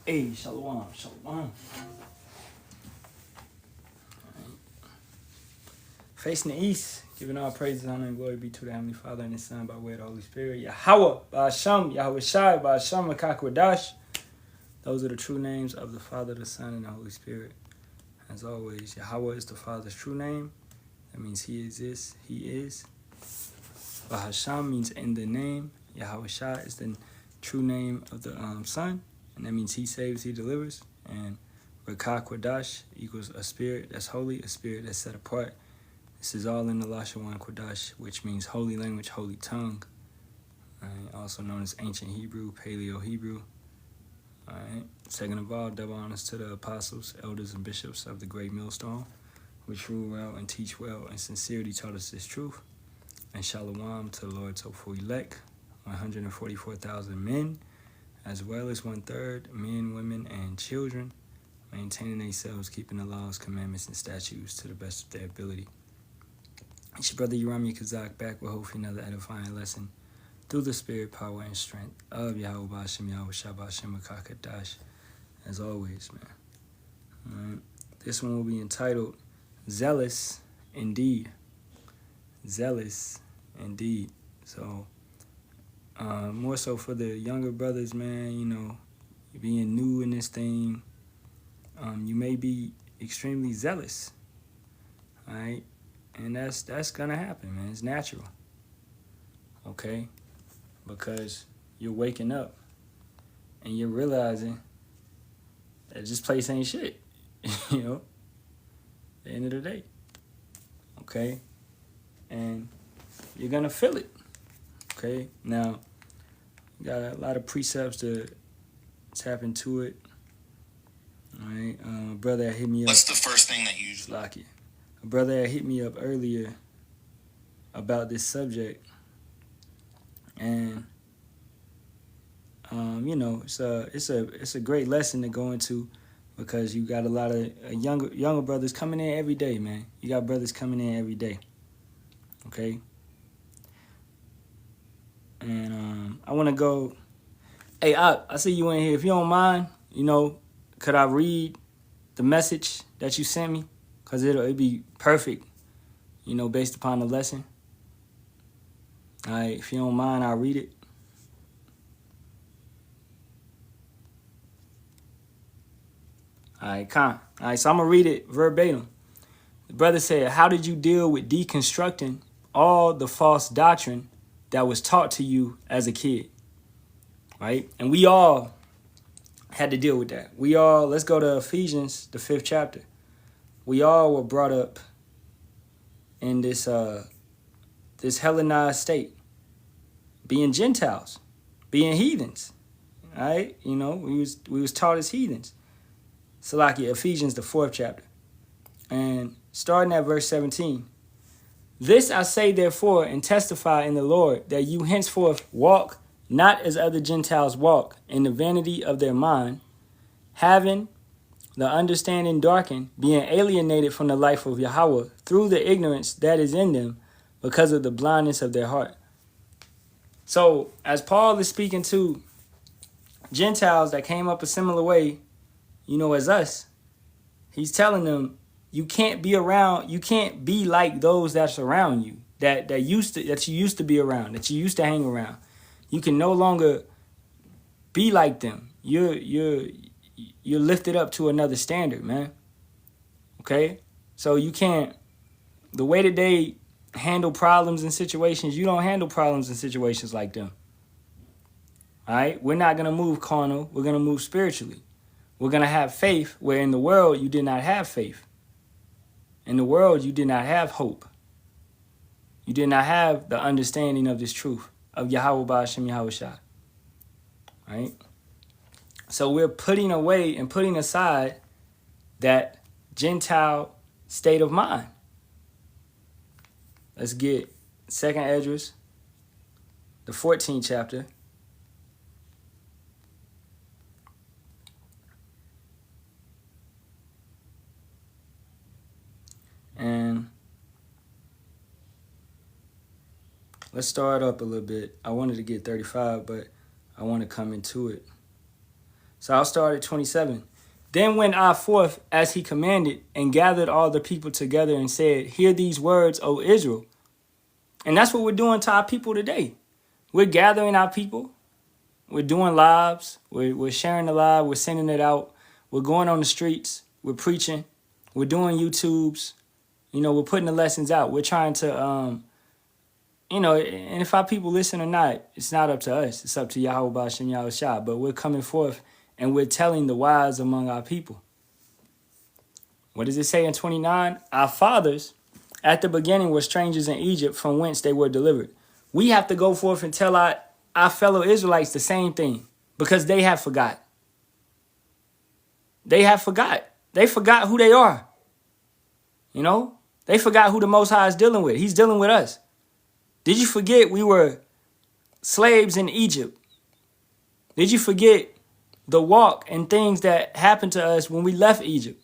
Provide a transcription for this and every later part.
Hey, Shalawam, Shalawam. Facing the east, giving all praises, honor, and glory be to the Heavenly Father and His Son by way of the Holy Spirit. Yahawah, Bahasham, Yahawashi, Bahasham, Makakwadash. Those are the true names of the Father, the Son, and the Holy Spirit. As always, Yahawah is the Father's true name. That means He exists, He is. Bahasham means in the name. Yahawashi is the true name of the Son. And that means He saves, He delivers. And Rakakwadash equals a spirit that's holy, a spirit that's set apart. This is all in the Lashawan Kodash, which means holy language, holy tongue. Also known as ancient Hebrew, Paleo-Hebrew. Second of all, double honors to the apostles, elders, and bishops of the great millstone, which rule well and teach well and sincerely taught us this truth. And Shalawam to the Lord's hopeful elect, 144,000 men, as well as 1/3 men, women, and children, maintaining themselves, keeping the laws, commandments, and statutes to the best of their ability. It's your brother Yerami Kazak back with hopefully another edifying lesson through the spirit, power, and strength of Yahawah, Bahasham, Yahawashi, Bahasham, Makakadash, as always, man. All right. This one will be entitled Zealous Indeed. Zealous Indeed. So, more so for the younger brothers, man, you know, being new in this thing, you may be extremely zealous, all right? And that's gonna happen, man. It's natural, okay? Because you're waking up and you're realizing that this place ain't shit, you know, at the end of the day, okay? And you're gonna feel it, okay? Now, you got a lot of precepts to tap into it, all right? Brother that hit me up. What's the first thing that you usually like it? A brother that hit me up earlier about this subject, and you know, it's a great lesson to go into, because you got a lot of younger brothers coming in every day, man. You got brothers coming in every day, okay? And I want to go. Hey, I see you in here. If you don't mind, you know, could I read the message that you sent me? Because it'll be perfect, you know, based upon the lesson. All right, if you don't mind, I'll read it. All right, All right, so I'm going to read it verbatim. The brother said, how did you deal with deconstructing all the false doctrine that was taught to you as a kid? Right? And we all had to deal with that. Let's go to Ephesians, the 5th chapter. We all were brought up in this Hellenized state, being Gentiles, being heathens, right? You know, we was taught as heathens. Salakia, Ephesians, the 4th chapter, and starting at verse 17. This I say therefore and testify in the Lord, that you henceforth walk not as other Gentiles walk, in the vanity of their mind, having the understanding darkened, being alienated from the life of Yahawah through the ignorance that is in them because of the blindness of their heart. So, as Paul is speaking to Gentiles that came up a similar way, you know, as us, he's telling them, you can't be like those that's around you, that you used to be around, that you used to hang around. You can no longer be like them. You're lifted up to another standard, man. Okay? So you can't, the way that they handle problems and situations, you don't handle problems and situations like them. All right? We're not going to move carnal. We're going to move spiritually. We're going to have faith where in the world you did not have faith. In the world you did not have hope. You did not have the understanding of this truth of Yahawah, Bahasham, Yahawashi. Right? So we're putting away and putting aside that Gentile state of mind. Let's get 2nd Esdras, the 14th chapter. And let's start up a little bit. I wanted to get 35, but I want to come into it. So I'll start at 27. Then went I forth as he commanded, and gathered all the people together, and said, Hear these words, O Israel. And that's what we're doing to our people today. We're gathering our people. We're doing lives. We're sharing the live. We're sending it out. We're going on the streets. We're preaching. We're doing YouTubes. We're putting the lessons out. We're trying to, and if our people listen or not, it's not up to us. It's up to Yahawah, Bahasham, Yahawashi. But we're coming forth and we're telling the wise among our people. What does it say in 29? Our fathers at the beginning were strangers in Egypt, from whence they were delivered. We have to go forth and tell our fellow Israelites the same thing, because they have forgot. They have forgot. They forgot who they are. They forgot who the Most High is dealing with. He's dealing with us. Did you forget we were slaves in Egypt? Did you forget the walk and things that happened to us when we left Egypt?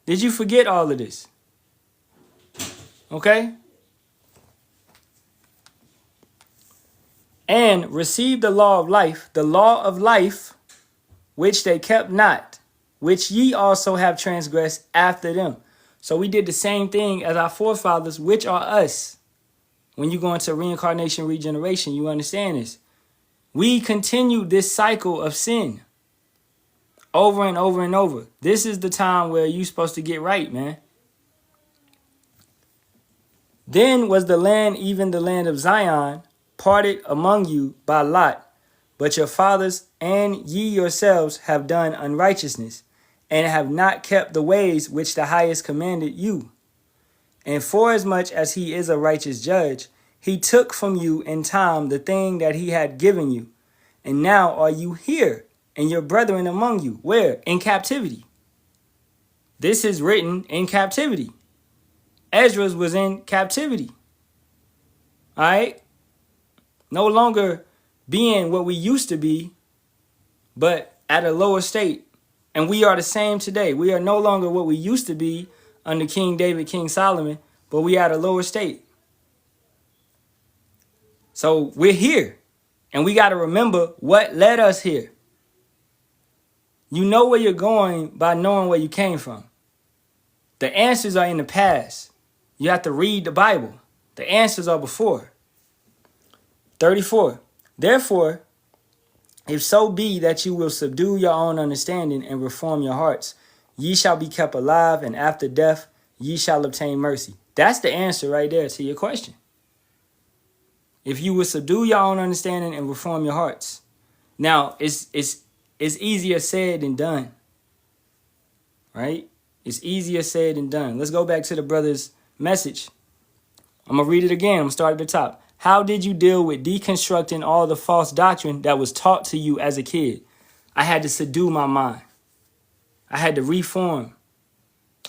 Did you forget all of this? Okay? And received the law of life, which they kept not, which ye also have transgressed after them. So we did the same thing as our forefathers, which are us. When you go into reincarnation, regeneration, you understand this. We continue this cycle of sin over and over and over. This is the time where you're supposed to get right, man. Then was the land, even the land of Zion, parted among you by lot, but your fathers and ye yourselves have done unrighteousness, and have not kept the ways which the highest commanded you. And forasmuch as he is a righteous judge, he took from you in time the thing that he had given you. And now are you here, and your brethren among you. Where? In captivity. This is written in captivity. Ezra was in captivity. All right? No longer being what we used to be, but at a lower state. And we are the same today. We are no longer what we used to be under King David, King Solomon, but we are at a lower state. So we're here, and we got to remember what led us here. You know where you're going by knowing where you came from. The answers are in the past. You have to read the Bible. The answers are before. 34. Therefore, if so be that you will subdue your own understanding and reform your hearts, ye shall be kept alive, and after death ye shall obtain mercy. That's the answer right there to your question. If you will subdue your own understanding and reform your hearts. Now, it's easier said than done. Right? It's easier said than done. Let's go back to the brother's message. I'm going to read it again. I'm going to start at the top. How did you deal with deconstructing all the false doctrine that was taught to you as a kid? I had to subdue my mind. I had to reform.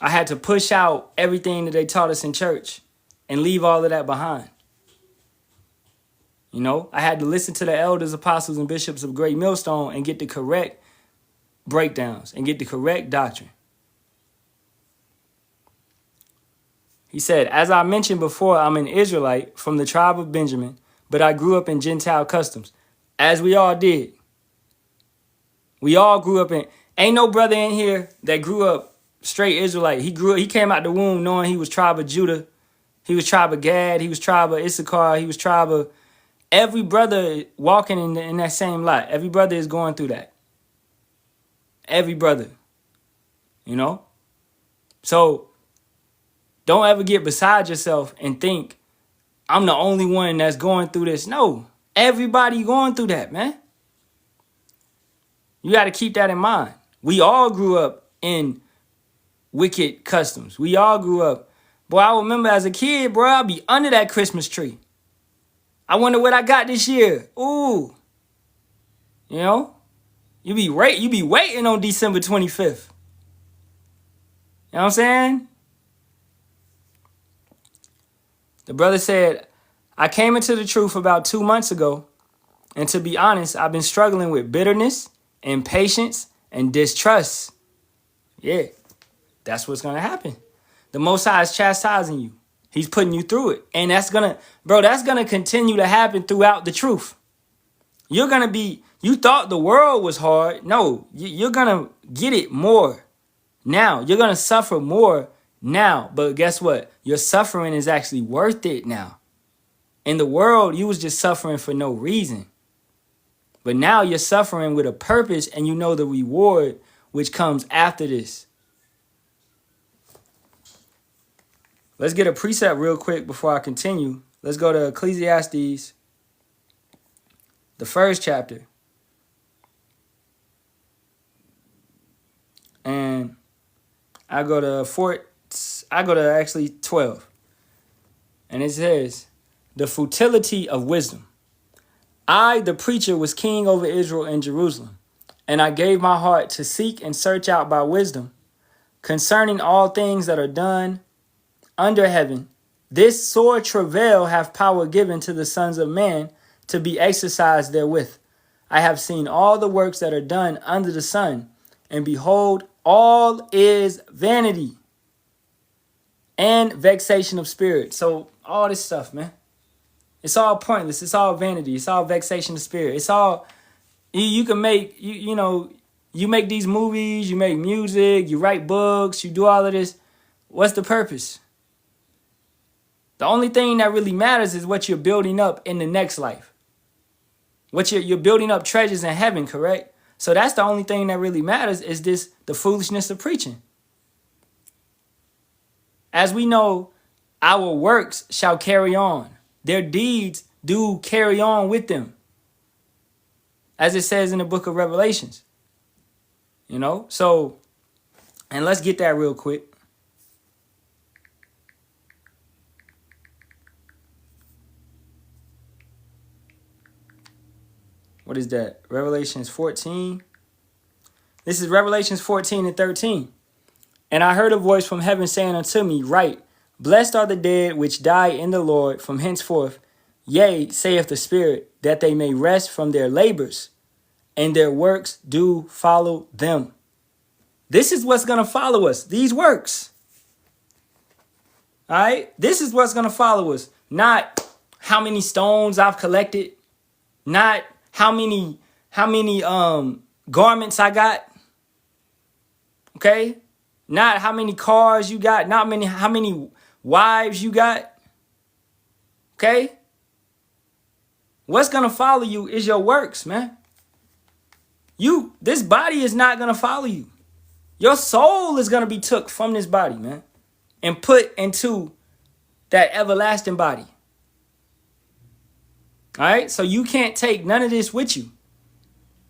I had to push out everything that they taught us in church and leave all of that behind. I had to listen to the elders, apostles, and bishops of Great Millstone and get the correct breakdowns and get the correct doctrine. He said, as I mentioned before, I'm an Israelite from the tribe of Benjamin, but I grew up in Gentile customs, as we all did. We all grew up in, ain't no brother in here that grew up straight Israelite. He came out the womb knowing he was tribe of Judah. He was tribe of Gad. He was tribe of Issachar. He was tribe of, every brother walking in that same lot. Every brother is going through that. Every brother, So don't ever get beside yourself and think, I'm the only one that's going through this. No, everybody going through that, man. You got to keep that in mind. We all grew up in wicked customs. We all grew up. Boy, I remember as a kid, bro, I'd be under that Christmas tree. I wonder what I got this year. Ooh. You be waiting on December 25th. You know what I'm saying? The brother said, I came into the truth about 2 months ago, and to be honest, I've been struggling with bitterness, impatience, and distrust. Yeah, that's what's going to happen. The Most High is chastising you. He's putting you through it. And that's going to continue to happen throughout the truth. You're going to be You thought the world was hard. No, you're going to get it more now. You're going to suffer more now. But guess what? Your suffering is actually worth it now. In the world, you was just suffering for no reason. But now you're suffering with a purpose, and you know the reward which comes after this. Let's get a precept real quick before I continue. Let's go to Ecclesiastes, the first chapter. And I go to actually 12. And it says, the futility of wisdom. I, the preacher, was king over Israel and Jerusalem, and I gave my heart to seek and search out by wisdom concerning all things that are done under heaven. This sore travail have power given to the sons of man to be exercised therewith. I have seen all the works that are done under the sun, and behold, all is vanity and vexation of spirit. So all this stuff, man. It's all pointless. It's all vanity. It's all vexation of spirit. It's all, you can make, you know, you make these movies, you make music, you write books, you do all of this. What's the purpose? The only thing that really matters is what you're building up in the next life. What you're building up treasures in heaven, correct? So that's the only thing that really matters is the foolishness of preaching. As we know, our works shall carry on. Their deeds do carry on with them. As it says in the book of Revelations. You know, so, and let's get that real quick. What is that? Revelations 14. This is Revelations 14 and 13. And I heard a voice from heaven saying unto me, write, blessed are the dead which die in the Lord from henceforth. Yea, saith the Spirit, that they may rest from their labors, and their works do follow them. This is what's going to follow us, these works. All right? This is what's going to follow us. Not how many stones I've collected. Not how many garments I got. Okay? Not how many cars you got. Not how many wives you got. Okay? What's going to follow you is your works, man. This body is not going to follow you. Your soul is going to be took from this body, man, and put into that everlasting body. All right? So you can't take none of this with you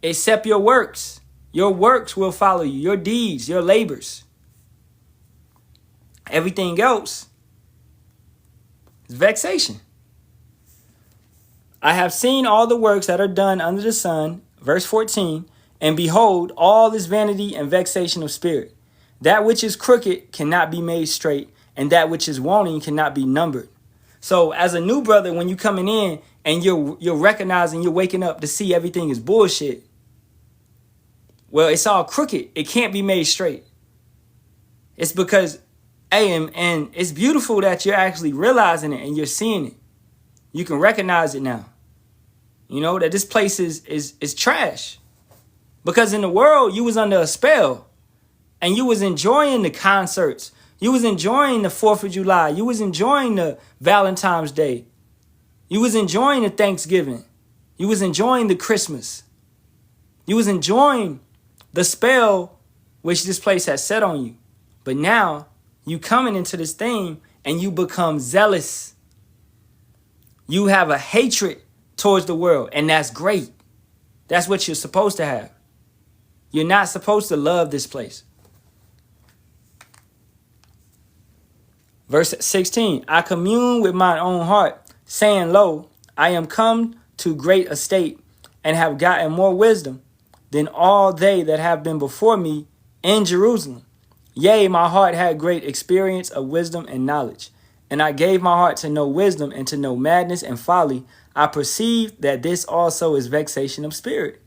except your works. Your works will follow you. Your deeds, your labors. Everything else is vexation. I have seen all the works that are done under the sun, verse 14, and behold, all is vanity and vexation of spirit. That which is crooked cannot be made straight, and that which is wanting cannot be numbered. So as a new brother, when you're coming in and you're recognizing, you're waking up to see everything is bullshit. Well, it's all crooked. It can't be made straight. It's because, hey, and it's beautiful that you're actually realizing it and you're seeing it. You can recognize it now. You know, that this place is trash. Because in the world, you was under a spell. And you was enjoying the concerts. You was enjoying the 4th of July. You was enjoying the Valentine's Day. You was enjoying the Thanksgiving. You was enjoying the Christmas. You was enjoying the spell which this place has set on you. But now, you coming into this thing and you become zealous. You have a hatred towards the world, and that's great. That's what you're supposed to have. You're not supposed to love this place. Verse 16, I commune with mine own heart, saying, lo, I am come to great estate, and have gotten more wisdom than all they that have been before me in Jerusalem. Yea, my heart had great experience of wisdom and knowledge. And I gave my heart to know wisdom and to know madness and folly. I perceived that this also is vexation of spirit.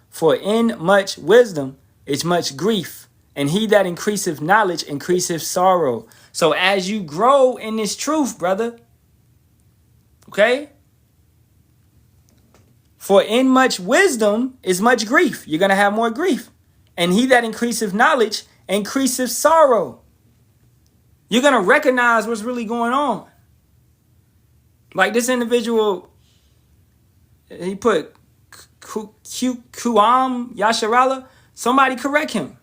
For in much wisdom is much grief, and he that increaseth knowledge increaseth sorrow. So as you grow in this truth, brother, okay? For in much wisdom is much grief. You're going to have more grief. And he that increaseth knowledge increaseth sorrow. You're going to recognize what's really going on. Like this individual, he put Kuam Yasharahla. Somebody correct him.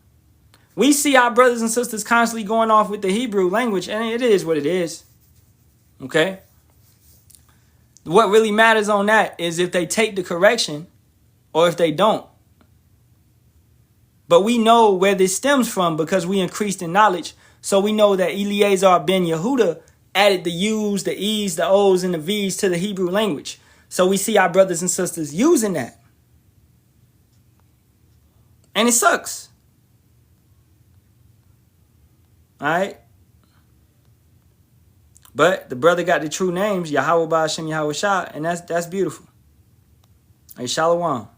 We see our brothers and sisters constantly going off with the Hebrew language, and it is what it is. Okay? What really matters on that is if they take the correction or if they don't. But we know where this stems from because we increased in knowledge. So we know that Eleazar ben Yehuda added the U's, the E's, the O's, and the V's to the Hebrew language. So we see our brothers and sisters using that. And it sucks. All right? But the brother got the true names, Yahawah, Bahasham, Yahawashi, and that's beautiful. Hey, Shalawam.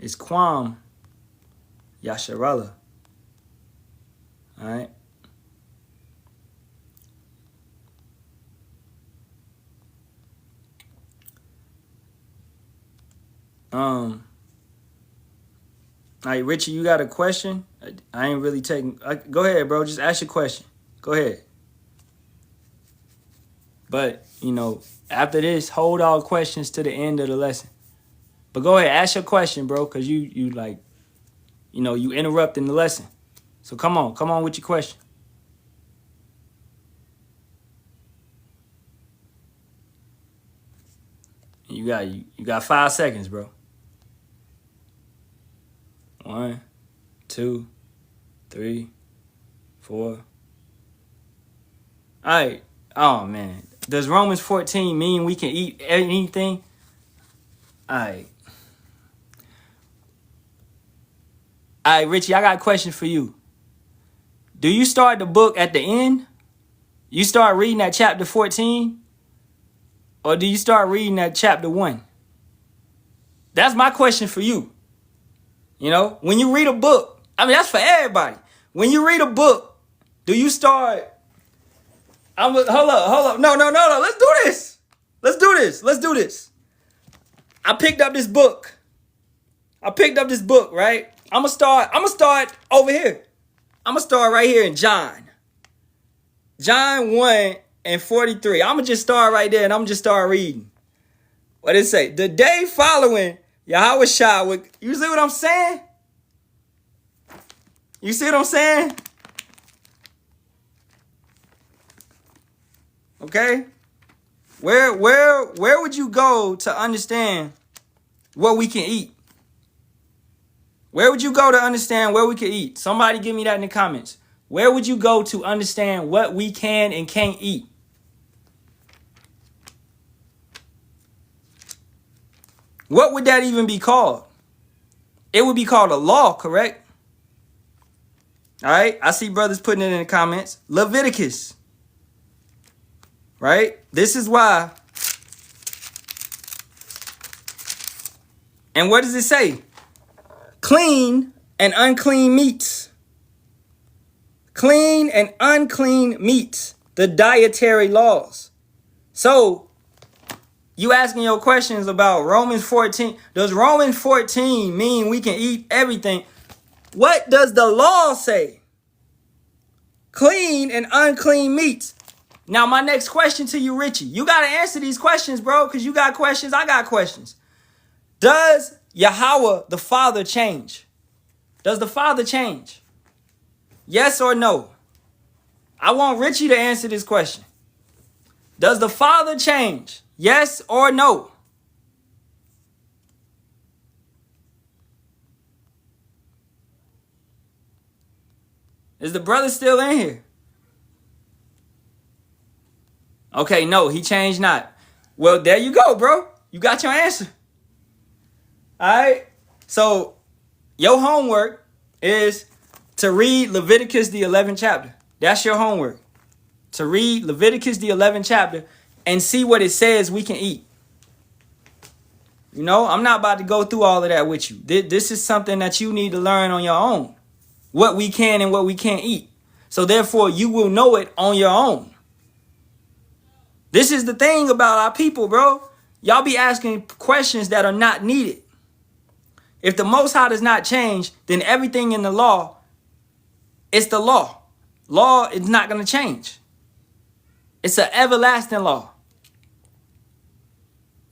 It's Quam Yasharahla. All right? All right, Richie, you got a question? I ain't really taking... go ahead, bro. Just ask your question. Go ahead. But, you know, after this, hold all questions to the end of the lesson. But go ahead, ask your question, bro, because you like, you know, you interrupting the lesson. So come on with your question. You got 5 seconds, bro. 1, 2, 3, 4. All right. Oh, man. Does Romans 14 mean we can eat anything? All right. All right, Richie, I got a question for you. Do you start the book at the end? You start reading at chapter 14? Or do you start reading at chapter 1? That's my question for you. You know, when you read a book, I mean, that's for everybody. When you read a book, do you start... hold up. No. Let's do this. I picked up this book, right? I'm gonna start over here. I'm gonna start right here in John 1 and 43. I'm gonna just start right there and I'm gonna just start reading. What did it say? The day following, Yahawashi would... You see what I'm saying? You see what I'm saying? Okay? Where would you go to understand what we can eat? Where would you go to understand where we can eat? Somebody give me that in the comments. Where would you go to understand what we can and can't eat? What would that even be called? It would be called a law, correct? All right. I see brothers putting it in the comments. Leviticus. Right? This is why. And what does it say? Clean and unclean meats. Clean and unclean meats. The dietary laws. So, you asking your questions about Romans 14. Does Romans 14 mean we can eat everything? What does the law say? Clean and unclean meats. Now, my next question to you, Richie. You got to answer these questions, bro, because you got questions. I got questions. Does Yahawah, the Father, change? Does the Father change? Yes or no? I want Richie to answer this question. Does the Father change? Yes or no? Is the brother still in here? Okay, no, he changed not. Well, there you go, bro. You got your answer. All right. So your homework is to read Leviticus, the 11th chapter. That's your homework. To read Leviticus, the 11th chapter and see what it says we can eat. You know, I'm not about to go through all of that with you. This is something that you need to learn on your own. What we can and what we can't eat. So therefore, you will know it on your own. This is the thing about our people, bro. Y'all be asking questions that are not needed. If the Most High does not change, then everything in the law, it's the law. Law is not going to change. It's an everlasting law.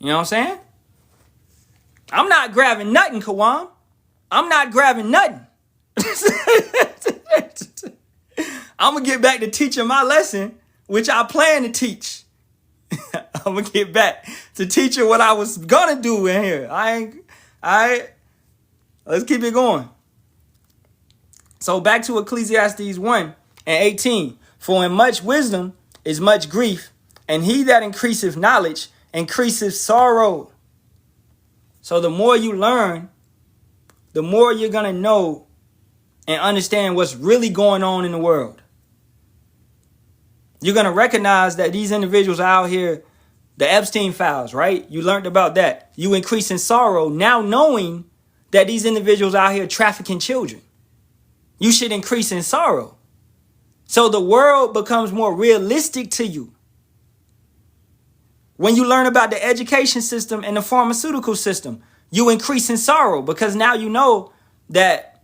You know what I'm saying? I'm not grabbing nothing, Kawam. I'm not grabbing nothing. I'm going to get back to teaching my lesson, which I plan to teach. I'm going to get back to teaching what I was going to do in here. All right. Let's keep it going. So back to Ecclesiastes 1:18. For in much wisdom is much grief, and he that increaseth knowledge increaseth sorrow. So the more you learn, the more you're going to know and understand what's really going on in the world. You're going to recognize that these individuals are out here, the Epstein files, right? You learned about that. You increase in sorrow now knowing that these individuals out here trafficking children. You should increase in sorrow. So the world becomes more realistic to you. When you learn about the education system and the pharmaceutical system, you increase in sorrow because now you know that,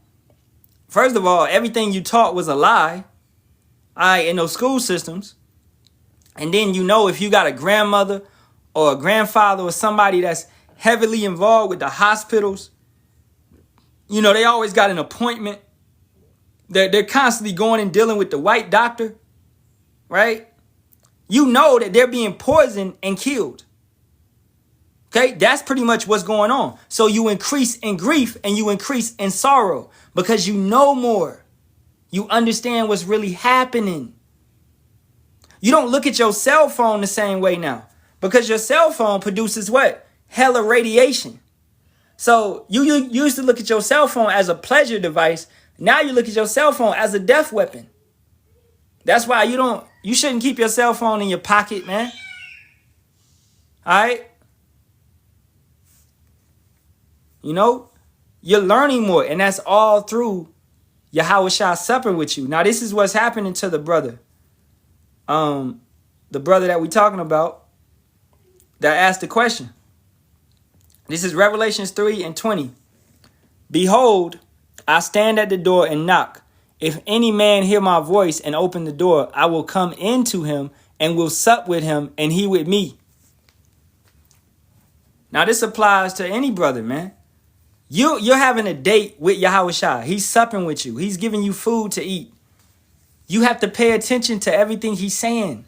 first of all, everything you taught was a lie, in those school systems. And then you know if you got a grandmother or a grandfather or somebody that's heavily involved with the hospitals, you know, they always got an appointment. They're constantly going and dealing with the white doctor, right? You know that they're being poisoned and killed. Okay, that's pretty much what's going on. So you increase in grief and you increase in sorrow because you know more. You understand what's really happening. You don't look at your cell phone the same way now because your cell phone produces what? Hella radiation. So you used to look at your cell phone as a pleasure device. Now you look at your cell phone as a death weapon. That's why you shouldn't keep your cell phone in your pocket, man. All right? You know, you're learning more, and that's all through Yahawashi supping with you. Now, this is what's happening to the brother. The brother that we're talking about that asked the question. This is Revelations 3:20. Behold, I stand at the door and knock. If any man hear my voice and open the door, I will come into him and will sup with him and he with me. Now, this applies to any brother, man. You're having a date with Yahawashi. He's supping with you. He's giving you food to eat. You have to pay attention to everything he's saying.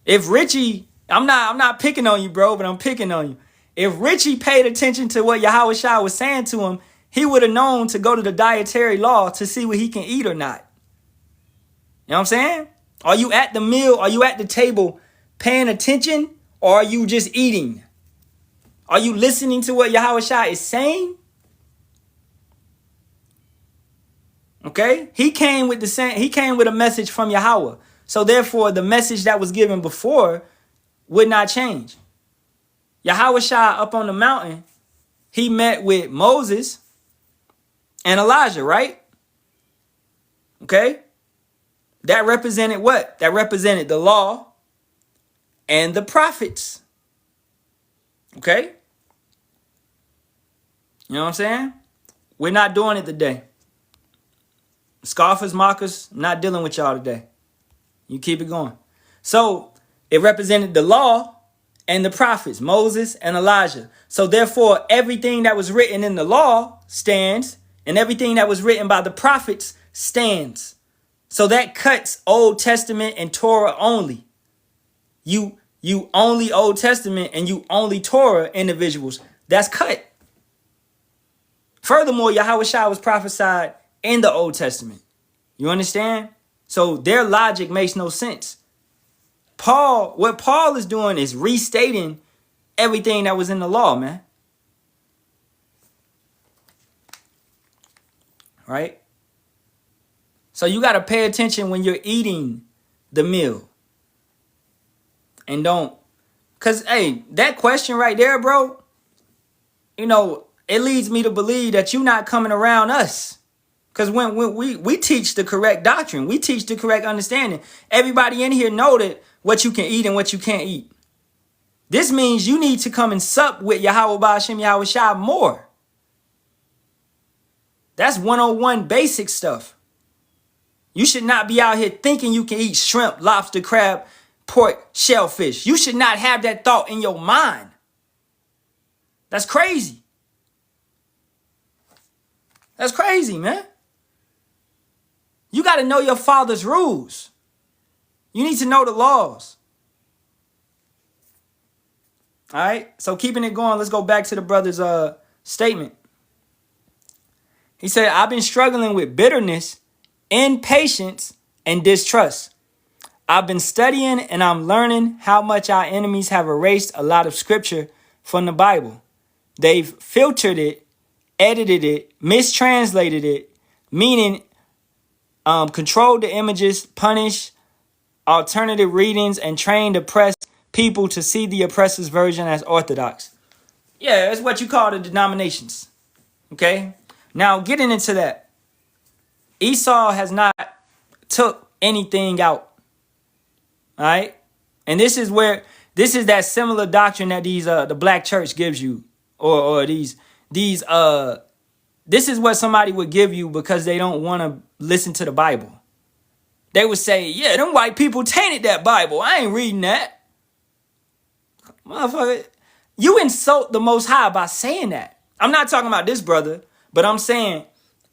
If Richie, I'm not picking on you, bro, but I'm picking on you. If Richie paid attention to what Yahawashi was saying to him, he would have known to go to the dietary law to see what he can eat or not. You know what I'm saying? Are you at the meal? Are you at the table paying attention or are you just eating? Are you listening to what Yahawashi is saying? Okay? He came with a message from Yahawah. So therefore, the message that was given before would not change. Yahawashi up on the mountain, he met with Moses and Elijah, right? Okay? That represented what? That represented the law and the prophets. Okay? You know what I'm saying? We're not doing it today. Scoffers, mockers, I'm not dealing with y'all today. You keep it going. So, it represented the law and the prophets, Moses and Elijah. So, therefore, everything that was written in the law stands, and everything that was written by the prophets stands. So, that cuts Old Testament and Torah only. You only Old Testament and you only Torah individuals. That's cut. Furthermore, Yahawashi was prophesied in the Old Testament. You understand? So their logic makes no sense. What Paul is doing is restating everything that was in the law, man. Right? So you got to pay attention when you're eating the meal. And don't, because, hey, that question right there, bro, you know, it leads me to believe that you're not coming around us. Because when we teach the correct doctrine, we teach the correct understanding. Everybody in here know that what you can eat and what you can't eat. This means you need to come and sup with Yahawah, Bahasham, Yahawashi more. That's 101 basic stuff. You should not be out here thinking you can eat shrimp, lobster, crab, pork, shellfish. You should not have that thought in your mind. That's crazy. That's crazy, man. You got to know your father's rules. You need to know the laws. All right. So keeping it going, let's go back to the brother's statement. He said, I've been struggling with bitterness, impatience, and distrust. I've been studying and I'm learning how much our enemies have erased a lot of scripture from the Bible. They've filtered it, edited it, mistranslated it, meaning controlled the images, punished alternative readings, and trained oppressed people to see the oppressor's version as orthodox. Yeah, that's what you call the denominations. Okay? Now, getting into that, Esau has not took anything out. All right? And this is that similar doctrine that the black church gives you, or this is what somebody would give you because they don't want to listen to the Bible. They would say, yeah, them white people tainted that Bible. I ain't reading that. Motherfucker, you insult the Most High by saying that. I'm not talking about this brother, but I'm saying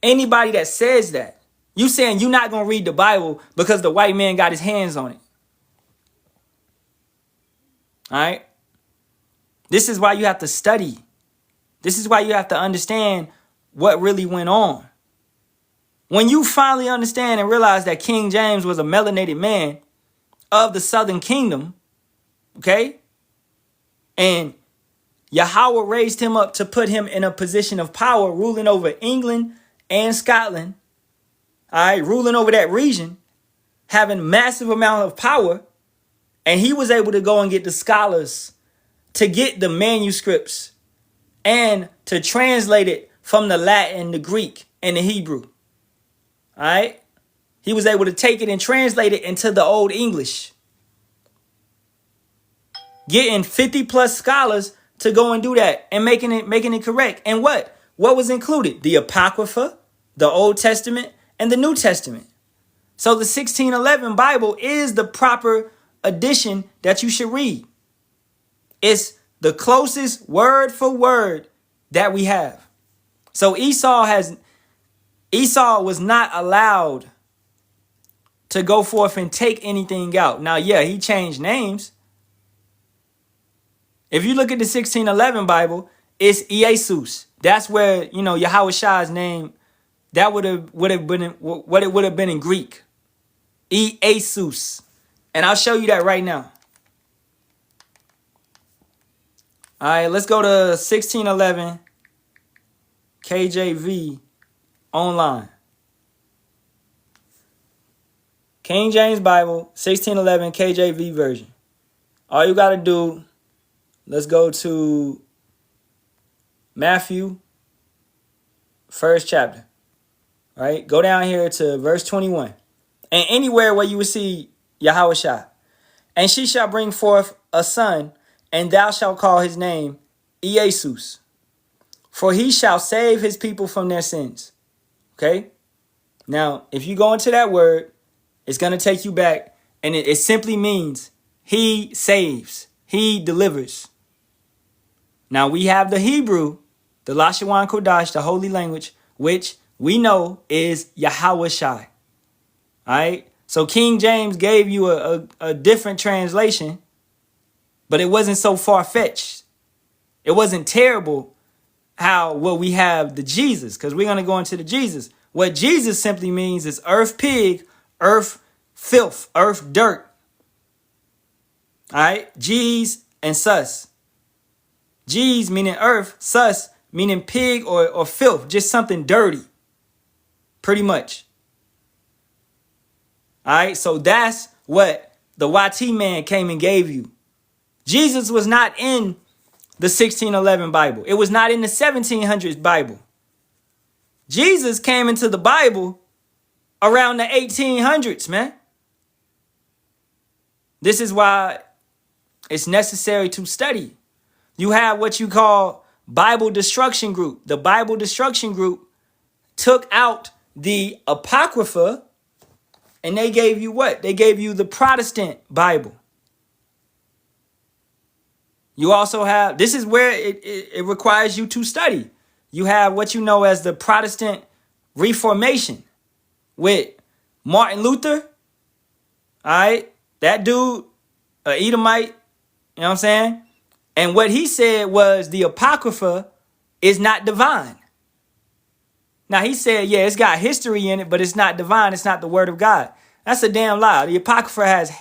anybody that says that. You saying you're not going to read the Bible because the white man got his hands on it. All right? This is why you have to study. This is why you have to understand what really went on. When you finally understand and realize that King James was a melanated man of the southern kingdom, okay? And Yahawah raised him up to put him in a position of power, ruling over England and Scotland, all right, ruling over that region, having massive amount of power, and he was able to go and get the scholars to get the manuscripts and to translate it from the Latin, the Greek, and the Hebrew. All right? He was able to take it and translate it into the Old English. Getting 50 plus scholars to go and do that and making it correct. And what? What was included? The Apocrypha, the Old Testament, and the New Testament. So the 1611 Bible is the proper edition that you should read. It's the closest word for word that we have. So Esau was not allowed to go forth and take anything out. Now, yeah, he changed names. If you look at the 1611 Bible, it's Jesus. That's where, Yahawashi's name, that would have been what it would have been in Greek. Jesus. And I'll show you that right now. All right, let's go to 1611 KJV online. King James Bible, 1611 KJV version. All you got to do, let's go to Matthew, first chapter. All right, go down here to verse 21. And anywhere where you will see Yahawashi. And she shall bring forth a son, and thou shalt call his name Jesus. For he shall save his people from their sins. Okay? Now, if you go into that word, it's going to take you back. And it simply means he saves. He delivers. Now, we have the Hebrew, the Lashawan Kodash, the holy language, which we know is Yahawashi. All right? So King James gave you a different translation, but it wasn't so far-fetched. It wasn't terrible what we have the Jesus, because we're going to go into the Jesus. What Jesus simply means is earth pig, earth filth, earth dirt. All right? G's and sus. G's meaning earth, sus meaning pig or filth, just something dirty. Pretty much. All right? So that's what the YT man came and gave you. Jesus was not in the 1611 Bible. It was not in the 1700s Bible. Jesus came into the Bible around the 1800s, man. This is why it's necessary to study. You have what you call Bible destruction group. The Bible destruction group took out the Apocrypha and they gave you what? They gave you the Protestant Bible. You also have, this is where it requires you to study. You have what you know as the Protestant Reformation with Martin Luther. All right. That dude, Edomite, you know what I'm saying? And what he said was the Apocrypha is not divine. Now, he said, yeah, it's got history in it, but it's not divine. It's not the word of God. That's a damn lie. The Apocrypha has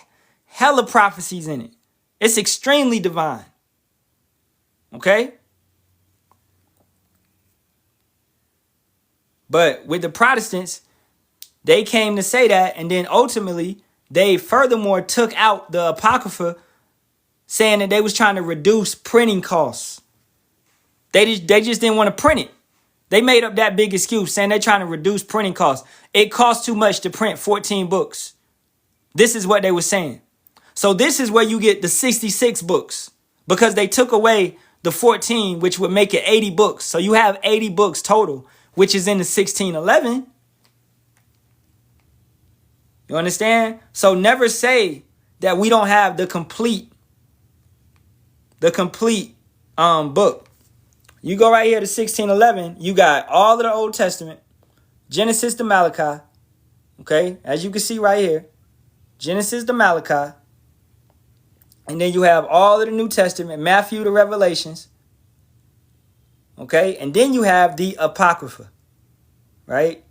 hella prophecies in it. It's extremely divine. Okay? But with the Protestants, they came to say that, and then ultimately, they furthermore took out the Apocrypha, saying that they was trying to reduce printing costs. They just didn't want to print it. They made up that big excuse saying they're trying to reduce printing costs. It costs too much to print 14 books. This is what they were saying. So this is where you get the 66 books because they took away the 14, which would make it 80 books. So you have 80 books total, which is in the 1611. You understand? So never say that we don't have the complete book. You go right here to 1611, you got all of the Old Testament, Genesis to Malachi, okay? As you can see right here, Genesis to Malachi. And then you have all of the New Testament, Matthew to Revelations, okay? And then you have the Apocrypha, right?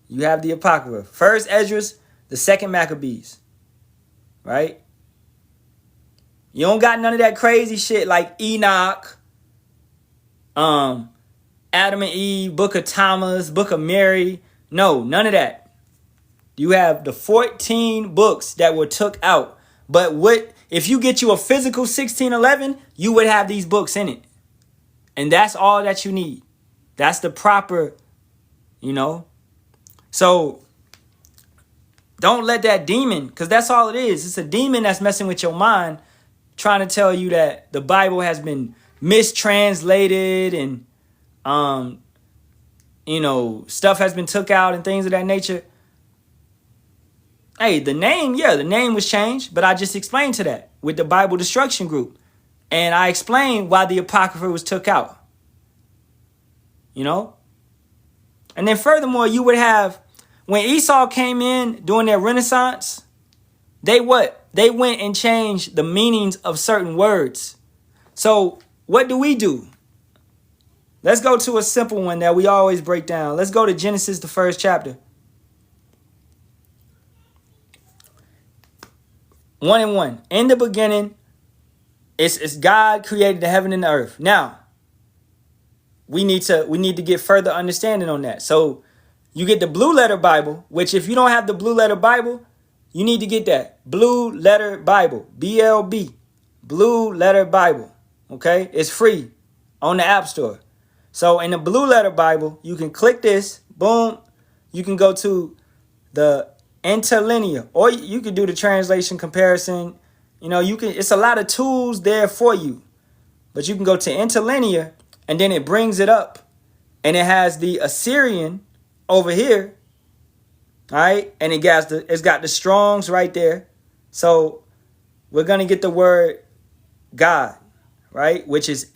You have the Apocrypha. First Esdras, the second Maccabees, right? You don't got none of that crazy shit like Enoch, Adam and Eve, Book of Thomas, Book of Mary. No, none of that. You have the 14 books that were took out. But what if you get you a physical 1611, you would have these books in it. And that's all that you need. That's the proper, you know. So don't let that demon, because that's all it is. It's a demon that's messing with your mind, trying to tell you that the Bible has been mistranslated and stuff has been took out and things of that nature. Hey, the name was changed, but I just explained to that with the Bible destruction group. And I explained why the Apocrypha was took out. You know? And then furthermore, you would have, when Esau came in during their Renaissance, they what? They went and changed the meanings of certain words. So what do? Let's go to a simple one that we always break down. Let's go to Genesis, the first chapter. 1:1. In the beginning, it's God created the heaven and the earth. Now, we need to get further understanding on that. So you get the Blue Letter Bible, which if you don't have the Blue Letter Bible, you need to get that. Blue Letter Bible. BLB. Blue Letter Bible. Okay? It's free on the App Store. So in the Blue Letter Bible, you can click this. Boom. You can go to the interlinear, or you can do the translation comparison. You know, it's a lot of tools there for you. But you can go to interlinear, and then it brings it up. And it has the Assyrian over here. All right? And it's got the Strongs right there. So we're going to get the word God, right? Which is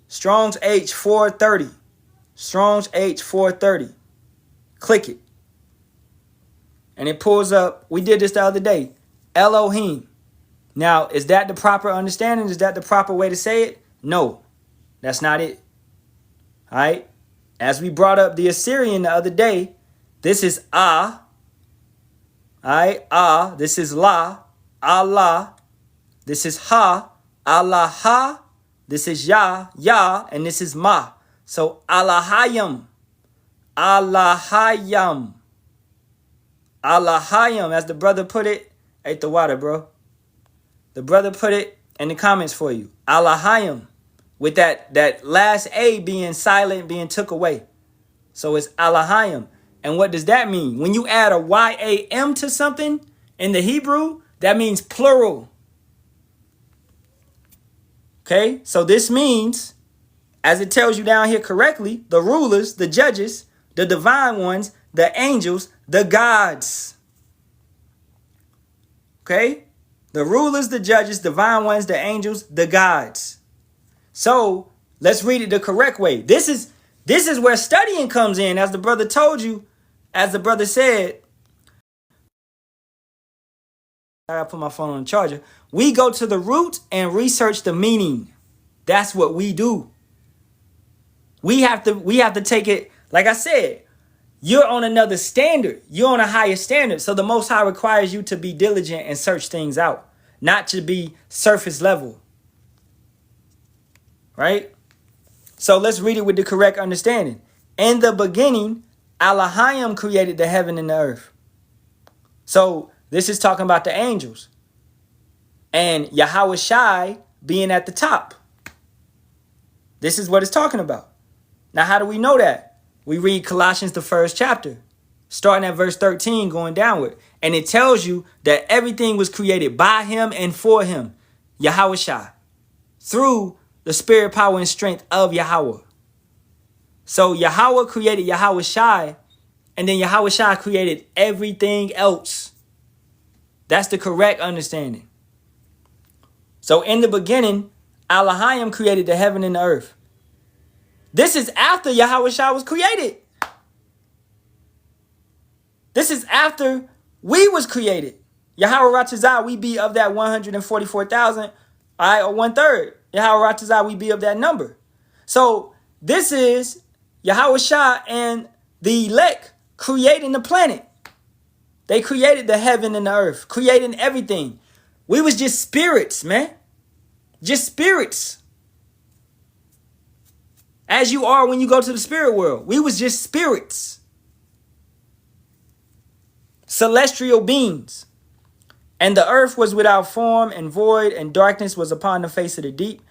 Strong's H 430. Strong's H 430. Click it. And it pulls up. We did this the other day. Elohim. Now, is that the proper understanding? Is that the proper way to say it? No, that's not it. All right. As we brought up the Assyrian the other day, this is Ah. All right. Ah. This is La. Allah. This is Ha. Allah Ha. This is Yah. Yah. And this is Ma. So Allahayam. Allahayam. Allahayam, as the brother put it. Ate the water, bro. The brother put it in the comments for you. Allahayam. With that last A being silent, being took away. So it's Allahayam. And what does that mean? When you add a Y-A-M to something in the Hebrew, That means plural. Okay, so this means, as it tells you down here correctly, the rulers, the judges, the divine ones, the angels, the gods. Okay, the rulers, the judges, divine ones, the angels, the gods. So let's read it the correct way. This is where studying comes in, as the brother told you, as the brother said. I put my phone on the charger. We go to the root and research the meaning. That's what we do. We have to take it, like I said, you're on another standard. You're on a higher standard. So the Most High requires you to be diligent and search things out, not to be surface level. Right? So let's read it with the correct understanding. In the beginning, Halalyam created the heaven and the earth. So this is talking about the angels. And Yahawashi being at the top. This is what it's talking about. Now, how do we know that? We read Colossians, the first chapter, starting at verse 13, going downward. And it tells you that everything was created by him and for him, Yahawashi, through the spirit, power, and strength of Yahawah. So Yahawah created Yahawashi, and then Yahawashi created everything else. That's the correct understanding. So in the beginning, Halalyam created the heaven and the earth. This is after Yahawashi was created. This is after we was created. Yahawah, we be of that 144,000, all right, or 1/3. Yahawah, we be of that number. So this is Yahawashi and the elect creating the planet. They created the heaven and the earth, creating everything. We was just spirits, man. Just spirits. As you are when you go to the spirit world. We was just spirits. Celestial beings. And the earth was without form and void, and darkness was upon the face of the deep,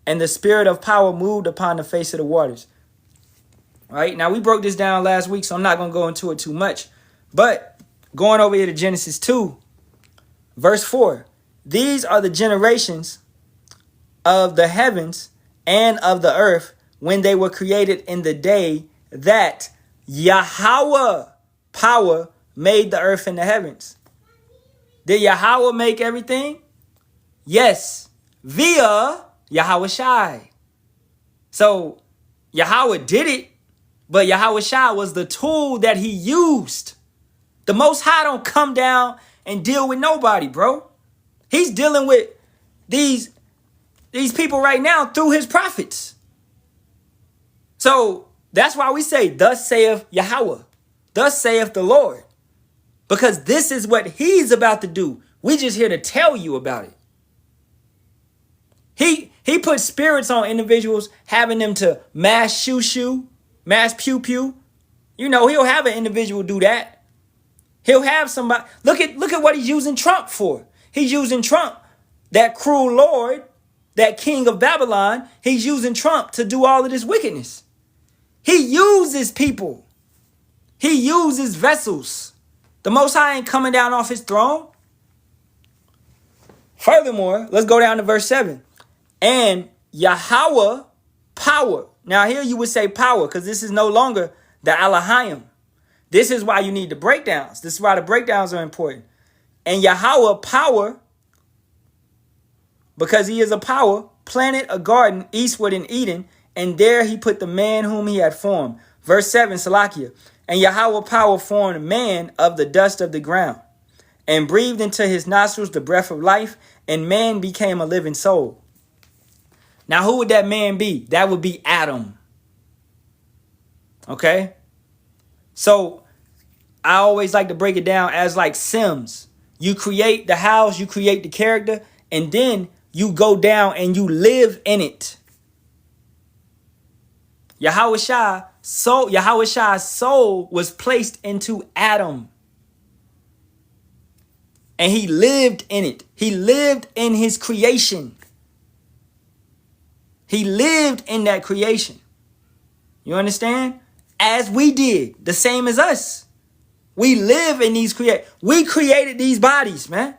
and the spirit of power moved upon the face of the waters. All right, now we broke this down last week, so I'm not going to go into it too much. But going over here to Genesis 2, verse 4. These are the generations of the heavens and of the earth when they were created in the day that Yahawah power made the earth and the heavens. Did Yahawah make everything? Yes, via Yahawashi. So Yahawah did it, but Yahawashi was the tool that he used. The Most High don't come down and deal with nobody, bro. He's dealing with these people right now through his prophets. So that's why we say, thus saith Yahawah, thus saith the Lord. Because this is what he's about to do. We just here to tell you about it. He put spirits on individuals, having them to mass shoo, mass pew. You know, he'll have an individual do that. He'll have somebody. Look at what he's using Trump for. He's using Trump, that cruel Lord, that king of Babylon. He's using Trump to do all of this wickedness. He uses people. He uses vessels. The Most High ain't coming down off his throne. Furthermore, let's go down to verse 7. And Yahawah power. Now here you would say power, because this is no longer the Halalyam. This is why you need the breakdowns. This is why the breakdowns are important. And Yahawah power, because he is a power, planted a garden eastward in Eden, and there he put the man whom he had formed. Verse 7, Salakia. And Yahawah power formed man of the dust of the ground, and breathed into his nostrils the breath of life, and man became a living soul. Now, who would that man be? That would be Adam. Okay? So, I always like to break it down as like Sims. You create the house, you create the character, and then you go down and you live in it. Yahawashi's soul was placed into Adam. And he lived in it. He lived in his creation. He lived in that creation. You understand? As we did, the same as us. We live in these we created these bodies, man.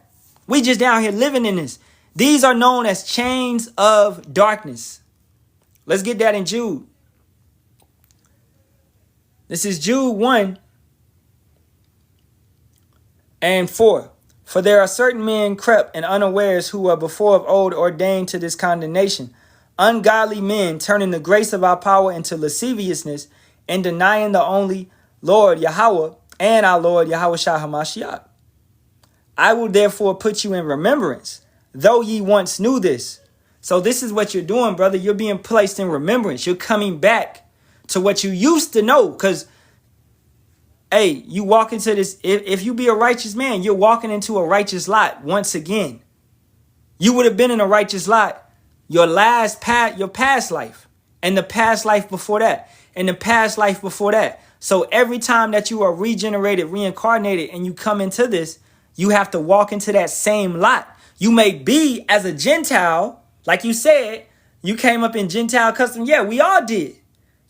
We just down here living in this. These are known as chains of darkness. Let's get that in Jude. This is Jude 1 and 4. For there are certain men crept and unawares who were before of old ordained to this condemnation. Ungodly men turning the grace of our power into lasciviousness and denying the only Lord Yahawah and our Lord Yahawashi. I will therefore put you in remembrance, though ye once knew this. So this is what you're doing, brother. You're being placed in remembrance. You're coming back to what you used to know. Because, hey, you walk into this. If you be a righteous man, you're walking into a righteous lot once again. You would have been in a righteous lot your past life, and the past life before that, and the past life before that. So every time that you are regenerated, reincarnated, and you come into this, you have to walk into that same lot. You may be as a Gentile, like you said, you came up in Gentile custom. Yeah, we all did.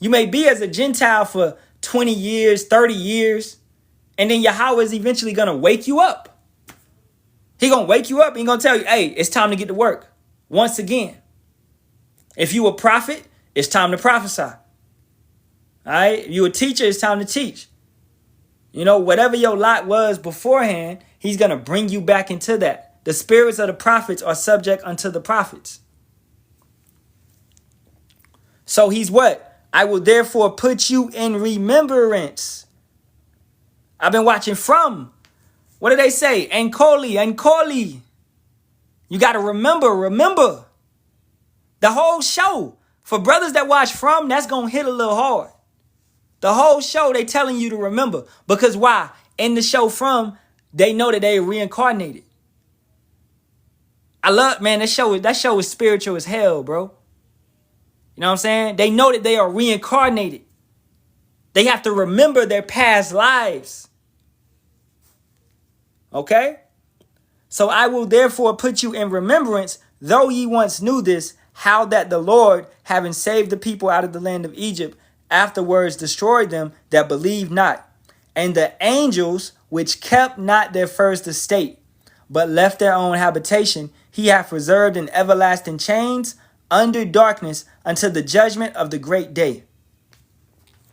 You may be as a Gentile for 20 years, 30 years, and then Yahawah is eventually going to wake you up. He going to wake you up. He going to tell you, hey, it's time to get to work once again. If you a prophet, it's time to prophesy. All right? If you a teacher, it's time to teach. You know, whatever your lot was beforehand, he's going to bring you back into that. The spirits of the prophets are subject unto the prophets. So he's what? I will therefore put you in remembrance. I've been watching From. What do they say? Ankoli. You got to remember. The whole show. For brothers that watch From, that's going to hit a little hard. The whole show, they telling you to remember. Because why? In the show From, they know that they reincarnated. I love, man, that show is spiritual as hell, bro. You know what I'm saying? They know that they are reincarnated. They have to remember their past lives. Okay? So I will therefore put you in remembrance, though ye once knew this, how that the Lord, having saved the people out of the land of Egypt, afterwards destroyed them that believed not, and the angels which kept not their first estate, but left their own habitation, he hath reserved in everlasting chains under darkness until the judgment of the great day.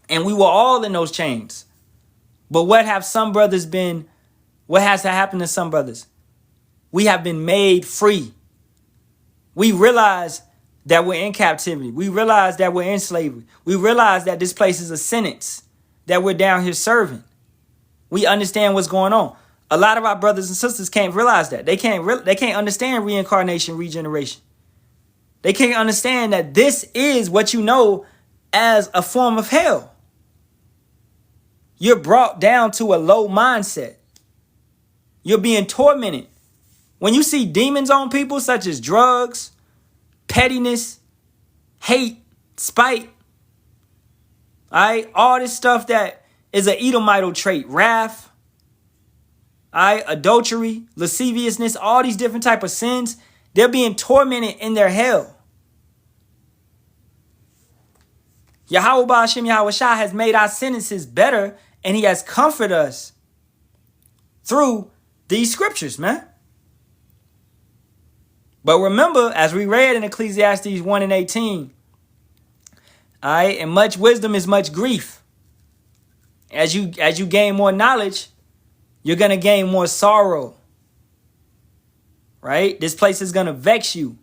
And we were all in those chains. But what has to happen to some brothers? We have been made free. We realize that we're in captivity. We realize that we're in slavery. We realize that this place is a sentence, that we're down here serving. We understand what's going on. A lot of our brothers and sisters can't realize that. They can't understand reincarnation, regeneration. They can't understand that this is what you know as a form of hell. You're brought down to a low mindset. You're being tormented. When you see demons on people such as drugs, pettiness, hate, spite, all right, all this stuff that is an Edomite trait, wrath, all right, adultery, lasciviousness, all these different type of sins, they're being tormented in their hell. Yahawah Bahasham Yahawashi has made our sentences better, and he has comforted us through these scriptures, man. But remember, as we read in Ecclesiastes 1 and 18, all right, and much wisdom is much grief. As you gain more knowledge, you're going to gain more sorrow. Right? This place is going to vex you.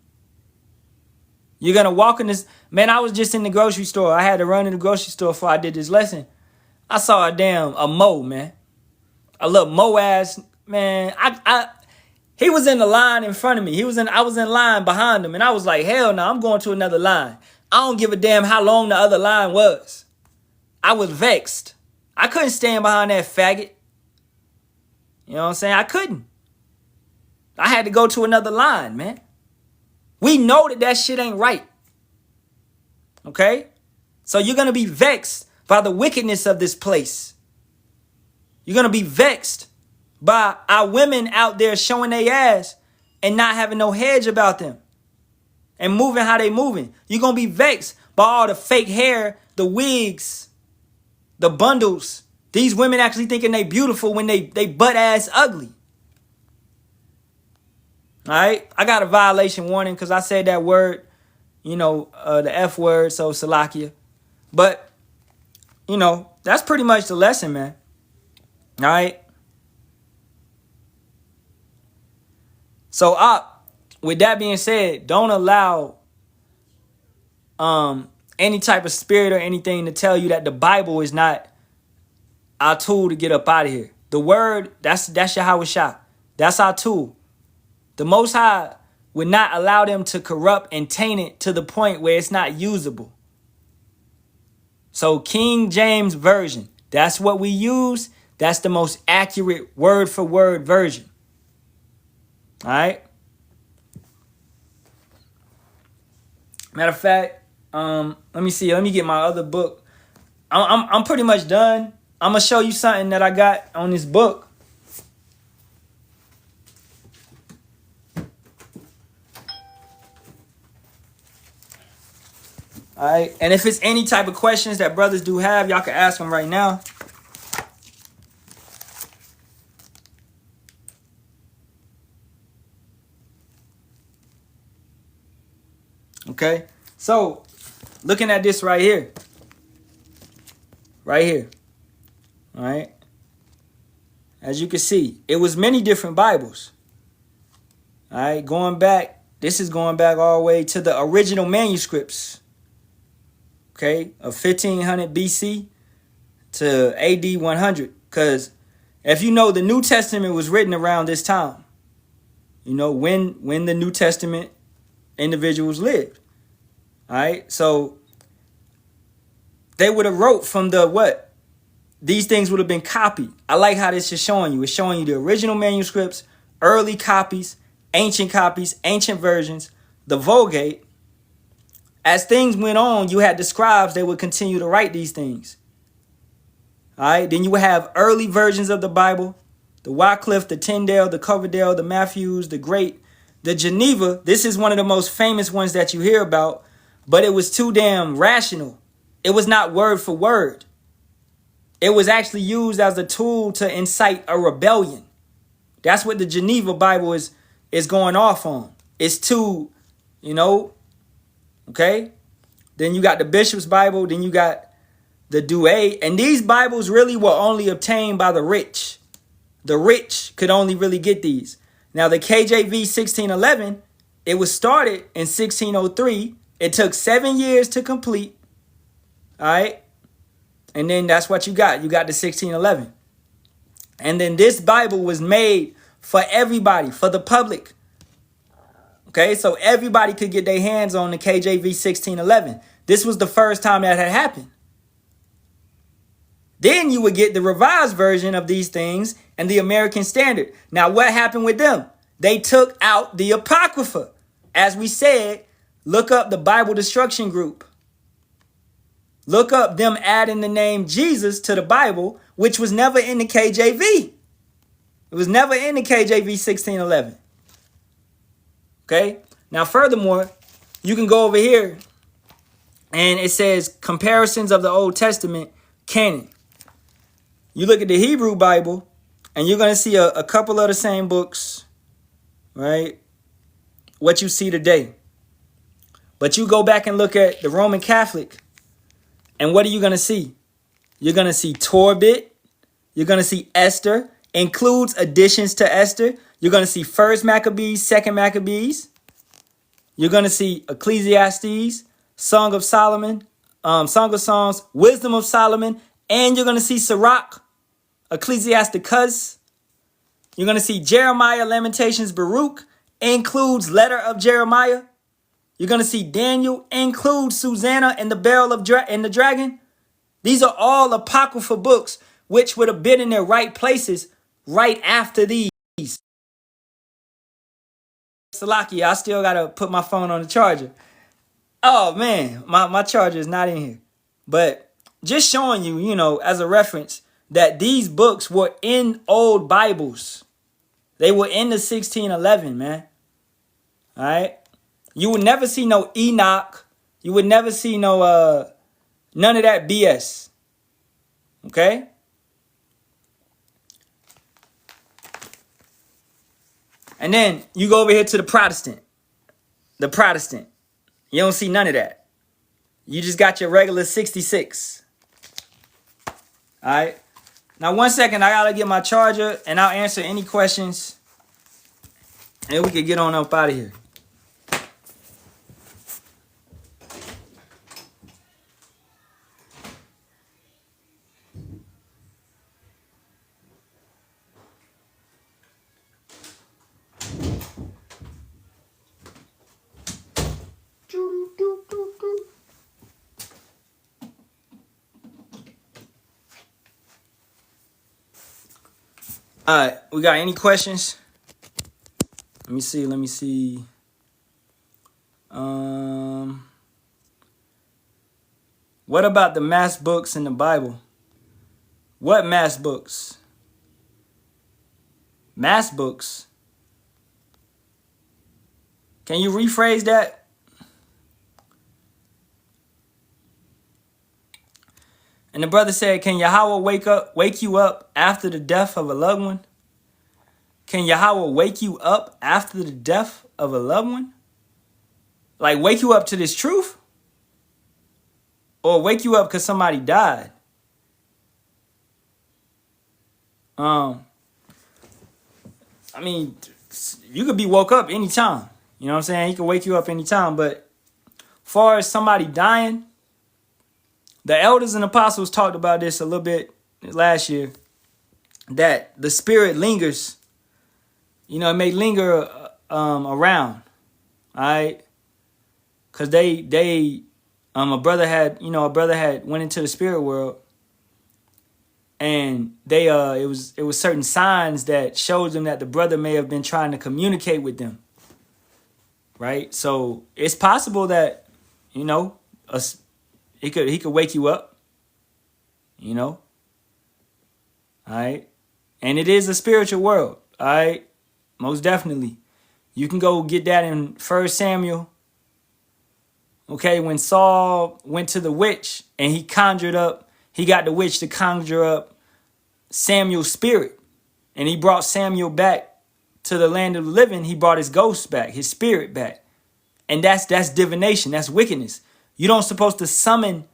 You're going to walk in this. Man, I was just in the grocery store. I had to run in the grocery store before I did this lesson. I saw a Mo, man. A little Mo ass, man. He was in the line in front of me. I was in line behind him. And I was like, hell no, I'm going to another line. I don't give a damn how long the other line was. I was vexed. I couldn't stand behind that faggot. You know what I'm saying? I couldn't. I had to go to another line, man. We know that shit ain't right. Okay? So you're going to be vexed by the wickedness of this place. You're going to be vexed by our women out there showing their ass and not having no hedge about them and moving how they moving. You're going to be vexed by all the fake hair, the wigs, the bundles. These women actually thinking they beautiful when they butt ass ugly. All right. I got a violation warning because I said that word, the F word, so Salakia. But, that's pretty much the lesson, man. All right. So, with that being said, don't allow any type of spirit or anything to tell you that the Bible is not our tool to get up out of here. The word, that's Yahawashi. That's our tool. The Most High would not allow them to corrupt and taint it to the point where it's not usable. So King James Version, that's what we use. That's the most accurate word for word version. All right. Matter of fact, let me see. Let me get my other book. I'm pretty much done. I'm gonna show you something that I got on this book. All right. And if it's any type of questions that brothers do have, y'all can ask them right now. Okay. So, looking at this right here. Right here. All right. As you can see, it was many different Bibles. All right. This is going back all the way to the original manuscripts. Okay. Of 1500 BC to AD 100. Because if you know, the New Testament was written around this time. When the New Testament individuals lived. All right. So they would have wrote from these things would have been copied. I like how this is showing you. It's showing you the original manuscripts, early copies, ancient versions, the Vulgate. As things went on, you had the scribes. They would continue to write these things. All right. Then you would have early versions of the Bible, the Wycliffe, the Tyndale, the Coverdale, the Matthews, the Great, the Geneva. This is one of the most famous ones that you hear about, but it was too damn rational. It was not word for word. It was actually used as a tool to incite a rebellion. That's what the Geneva Bible is going off on. It's too, okay? Then you got the Bishop's Bible. Then you got the Douay. And these Bibles really were only obtained by the rich. The rich could only really get these. Now, the KJV 1611, it was started in 1603. It took 7 years to complete. All right? And then that's what you got. You got the 1611. And then this Bible was made for everybody, for the public. Okay, so everybody could get their hands on the KJV 1611. This was the first time that had happened. Then you would get the revised version of these things and the American Standard. Now, what happened with them? They took out the Apocrypha. As we said, look up the Bible Destruction Group. Look up them adding the name Jesus to the Bible, which was never in the KJV. It was never in the KJV 1611. Okay? Now, furthermore, you can go over here and it says comparisons of the Old Testament canon. You look at the Hebrew Bible and you're going to see a couple of the same books, right? What you see today. But you go back and look at the Roman Catholic. And what are you going to see? You're going to see Torbit. You're going to see Esther. Includes additions to Esther. You're going to see 1st Maccabees, 2nd Maccabees. You're going to see Ecclesiastes, Song of Solomon, Song of Songs, Wisdom of Solomon. And you're going to see Sirach, Ecclesiasticus. You're going to see Jeremiah, Lamentations, Baruch. Includes Letter of Jeremiah. You're going to see Daniel, includes Susanna and the Barrel of and the Dragon. These are all apocryphal books, which would have been in their right places right after these. Salaki, I still got to put my phone on the charger. Oh, man, my charger is not in here. But just showing you, as a reference, that these books were in old Bibles. They were in the 1611, man. All right? You would never see no Enoch. You would never see no none of that BS. Okay? And then you go over here to the Protestant. The Protestant. You don't see none of that. You just got your regular 66. All right. Now, 1 second. I got to get my charger, and I'll answer any questions. And we can get on up out of here. All right, we got any questions? Let me see. What about the mass books in the Bible? What mass books? Mass books? Can you rephrase that? And the brother said, can Yahawah wake you up after the death of a loved one? Can Yahawah wake you up after the death of a loved one? Like wake you up to this truth? Or wake you up because somebody died? I mean, you could be woke up anytime. You know what I'm saying? He could wake you up anytime. But far as somebody dying, the elders and apostles talked about this a little bit last year, that the spirit lingers. You know, it may linger around, all right? Because a brother had went into the spirit world, and it was certain signs that showed them that the brother may have been trying to communicate with them, right? So it's possible that, you know, he could wake you up, you know, all right? And it is a spiritual world, all right? Most definitely. You can go get that in 1 Samuel. Okay, when Saul went to the witch and he got the witch to conjure up Samuel's spirit. And he brought Samuel back to the land of the living. He brought his ghost back, his spirit back. And that's divination. That's wickedness. You don't supposed to summon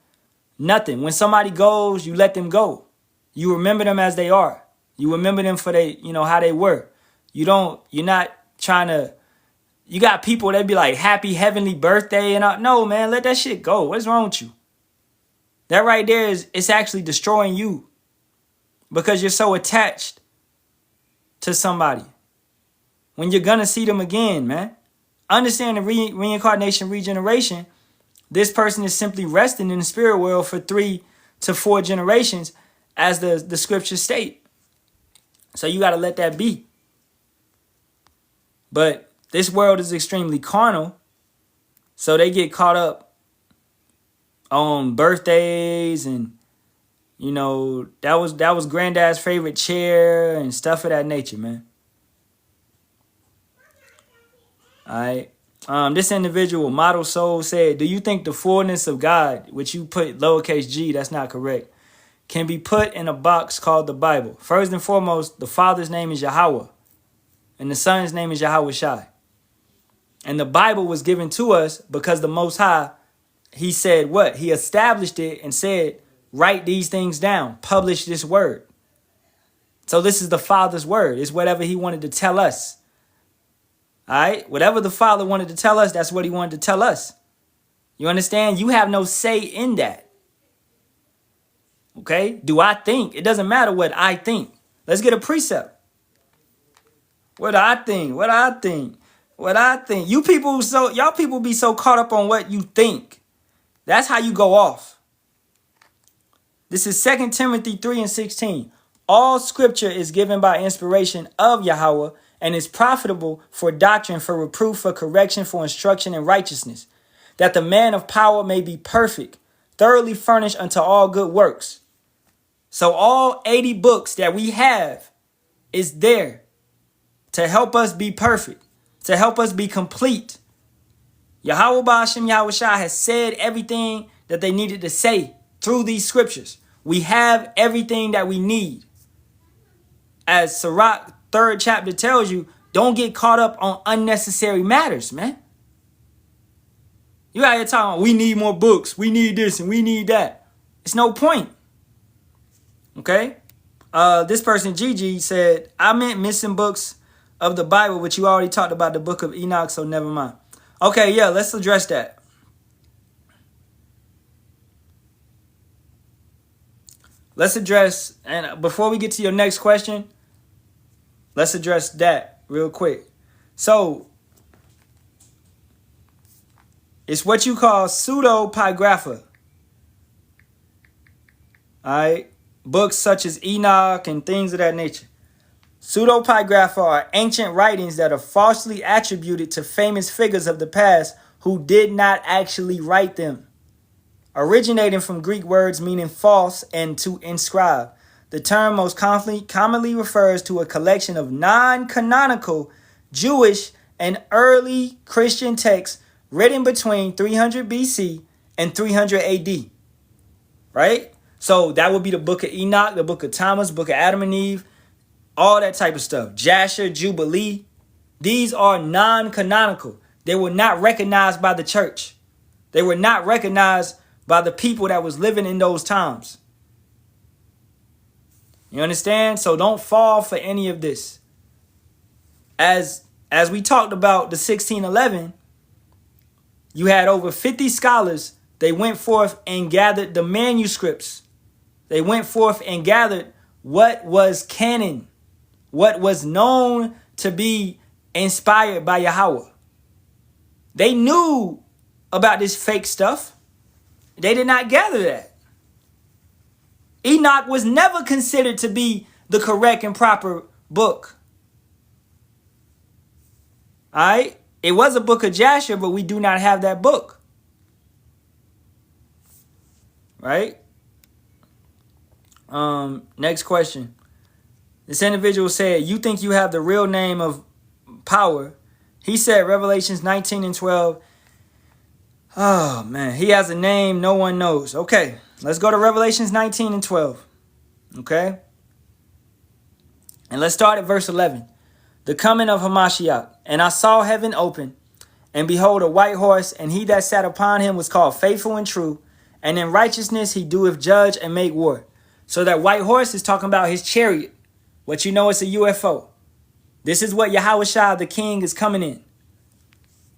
nothing. When somebody goes, you let them go. You remember them as they are. You remember them for how they were. You're not trying to, you got people that be like, happy heavenly birthday. And no, man, let that shit go. What's wrong with you? That right there it's actually destroying you because you're so attached to somebody. When you're going to see them again, man. Understand the reincarnation, regeneration. This person is simply resting in the spirit world for 3 to 4 generations, as the scriptures state. So you got to let that be. But this world is extremely carnal, so they get caught up on birthdays and, you know, that was granddad's favorite chair and stuff of that nature, man. All right. This individual, Model Soul, said, do you think the fullness of God, which you put lowercase g, that's not correct, can be put in a box called the Bible? First and foremost, the Father's name is Yahawah, and the Son's name is Yahawashi. And the Bible was given to us because the Most High, he said what? He established it and said, write these things down, publish this word. So this is the Father's word. It's whatever he wanted to tell us. All right? Whatever the Father wanted to tell us, that's what he wanted to tell us. You understand? You have no say in that. Okay? Do I think? It doesn't matter what I think. Let's get a precept. What I think. You people, y'all people be so caught up on what you think. That's how you go off. This is 2 Timothy 3:16. All scripture is given by inspiration of Yahawah and is profitable for doctrine, for reproof, for correction, for instruction in righteousness, that the man of power may be perfect, thoroughly furnished unto all good works. So all 80 books that we have is there to help us be perfect, to help us be complete. Yahawah Bahasham Yahawashi has said everything that they needed to say through these scriptures. We have everything that we need. As Sirach 3rd chapter tells you, Don't get caught up on unnecessary matters, man. You out here talking, we need more books, we need this and we need that. It's no point. Okay? This person, Gigi, said, I meant missing books of the Bible, but you already talked about the book of Enoch, so never mind. Okay, yeah, let's address that. Let's address, and before we get to your next question, let's address that real quick. So, it's what you call pseudepigrapha. All right? Books such as Enoch and things of that nature. Pseudepigrapha are ancient writings that are falsely attributed to famous figures of the past who did not actually write them. Originating from Greek words meaning false and to inscribe. The term most commonly refers to a collection of non-canonical Jewish and early Christian texts written between 300 BC and 300 AD. Right? So that would be the book of Enoch, the book of Thomas, book of Adam and Eve, all that type of stuff. Jasher, Jubilee. These are non-canonical. They were not recognized by the church. They were not recognized by the people that was living in those times. You understand? So don't fall for any of this. As we talked about the 1611, you had over 50 scholars. They went forth and gathered the manuscripts. They went forth and gathered what was canon, what was known to be inspired by Yahawah. They knew about this fake stuff. They did not gather that. Enoch was never considered to be the correct and proper book. All right? It was a book of Jasher, but we do not have that book. Right? Next question. This individual said, you think you have the real name of power. He said Revelations 19 and 12. Oh, man. He has a name no one knows. Okay. Let's go to Revelations 19 and 12. Okay. And let's start at verse 11. The coming of Hamashiach. And I saw heaven open, and behold, a white horse, and he that sat upon him was called Faithful and True, and in righteousness he doeth judge and make war. So that white horse is talking about his chariot. What you know, it's a UFO. This is what Yahawashi, the king, is coming in.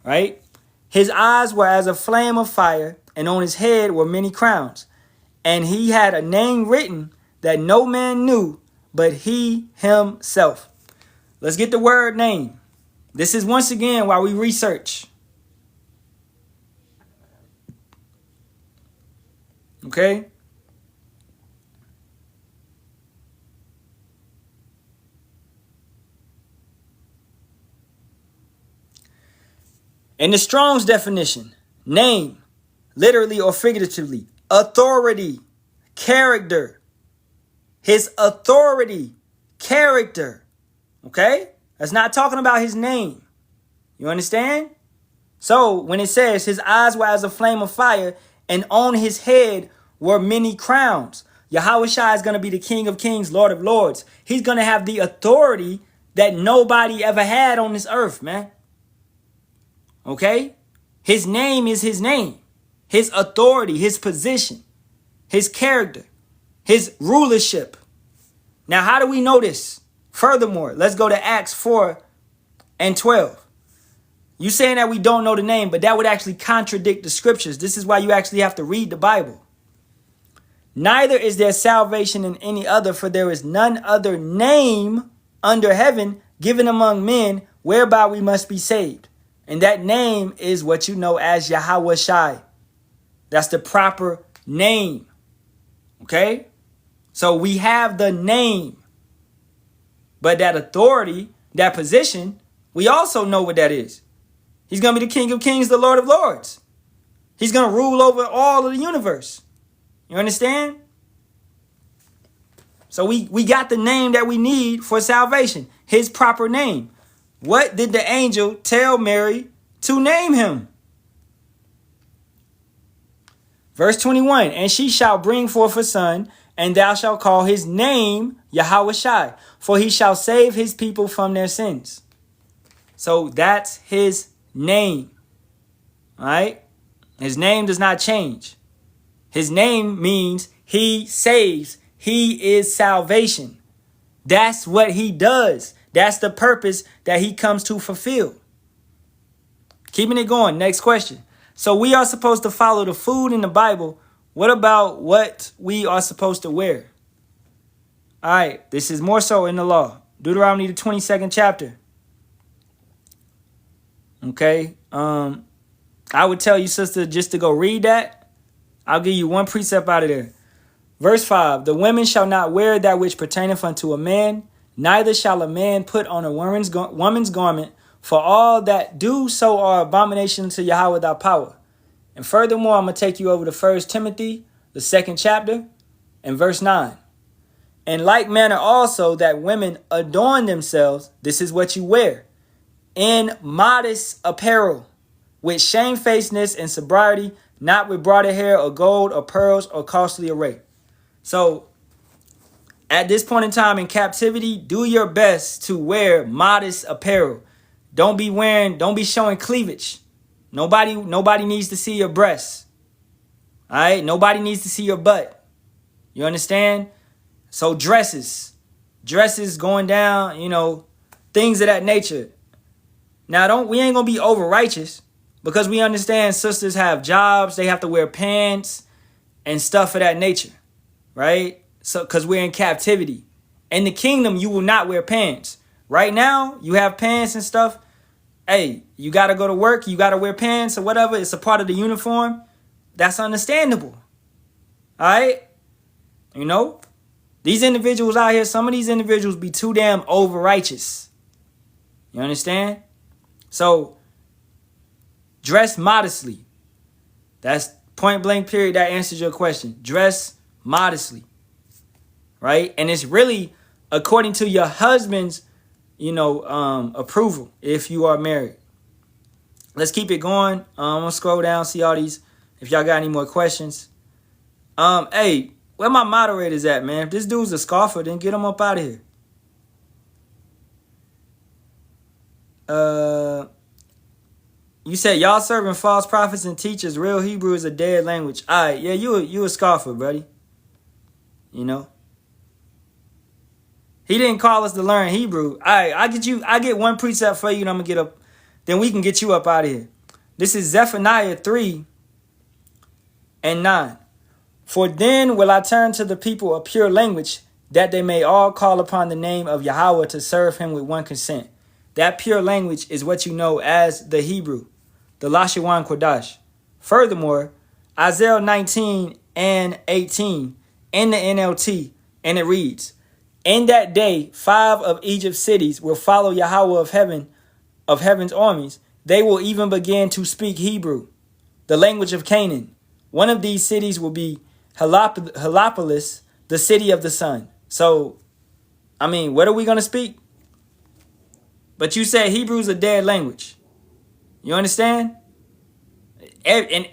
Right? His eyes were as a flame of fire, and on his head were many crowns. And he had a name written that no man knew but he himself. Let's get the word name. This is once again while we research. Okay? In the Strong's definition, name, literally or figuratively, authority, character. His authority, character. Okay? That's not talking about his name. You understand? So when it says his eyes were as a flame of fire and on his head were many crowns. Yahawashi is going to be the King of Kings, Lord of Lords. He's going to have the authority that nobody ever had on this earth, man. Okay? His name is his name. His authority, his position, his character, his rulership. Now, how do we know this? Furthermore, let's go to Acts 4 and 12. You saying that we don't know the name, but that would actually contradict the scriptures. This is why you actually have to read the Bible. Neither is there salvation in any other, for there is none other name under heaven given among men whereby we must be saved. And that name is what you know as Yahawashi. That's the proper name. Okay? So we have the name. But that authority, that position, we also know what that is. He's going to be the King of Kings, the Lord of Lords. He's going to rule over all of the universe. You understand? So we got the name that we need for salvation. His proper name. What did the angel tell Mary to name him? Verse 21, and she shall bring forth a son, and thou shalt call his name Yahawashi, for he shall save his people from their sins. So that's his name. All right? His name does not change. His name means he saves. He is salvation. That's what he does. That's the purpose that he comes to fulfill. Keeping it going. Next question. So we are supposed to follow the food in the Bible. What about what we are supposed to wear? All right. This is more so in the law. Deuteronomy, the 22nd chapter. Okay. I would tell you, sister, just to go read that. I'll give you one precept out of there. Verse 5. The women shall not wear that which pertaineth unto a man, neither shall a man put on a woman's garment, for all that do so are abomination to Yahawah thy power. And furthermore, I'm going to take you over to 1 Timothy, the 2nd chapter, and verse 9. In like manner also that women adorn themselves, this is what you wear, in modest apparel, with shamefacedness and sobriety, not with braided hair or gold or pearls or costly array. So at this point in time in captivity, do your best to wear modest apparel. Don't be showing cleavage. Nobody needs to see your breasts. All right? Nobody needs to see your butt. You understand? So dresses going down, things of that nature. Now we ain't gonna be over righteous, because we understand sisters have jobs, they have to wear pants and stuff of that nature, right? So because we're in captivity. In the kingdom, you will not wear pants. Right now, you have pants and stuff. Hey, you got to go to work. You got to wear pants or whatever. It's a part of the uniform. That's understandable. All right? These individuals out here, some of these individuals be too damn over-righteous. You understand? So, dress modestly. That's point blank period. That answers your question. Dress modestly. Right? And it's really according to your husband's approval if you are married. Let's keep it going. I'm gonna scroll down, see all these. If y'all got any more questions. Hey, where my moderators at, man? If this dude's a scoffer, then get him up out of here. You said y'all serving false prophets and teachers. Real Hebrew is a dead language. All right, yeah, you a scoffer, buddy. He didn't call us to learn Hebrew. All right, I get one precept for you, and I'm going to get up. Then we can get you up out of here. This is Zephaniah 3 and 9. For then will I turn to the people a pure language, that they may all call upon the name of Yahawah to serve him with one consent. That pure language is what you know as the Hebrew, the Lashawan Kodash. Furthermore, Isaiah 19 and 18 in the NLT, and it reads, in that day, 5 of Egypt's cities will follow Yahawah of heaven's armies. They will even begin to speak Hebrew, the language of Canaan. One of these cities will be Halalyam, the city of the sun. So, what are we going to speak? But you said Hebrew is a dead language. You understand? And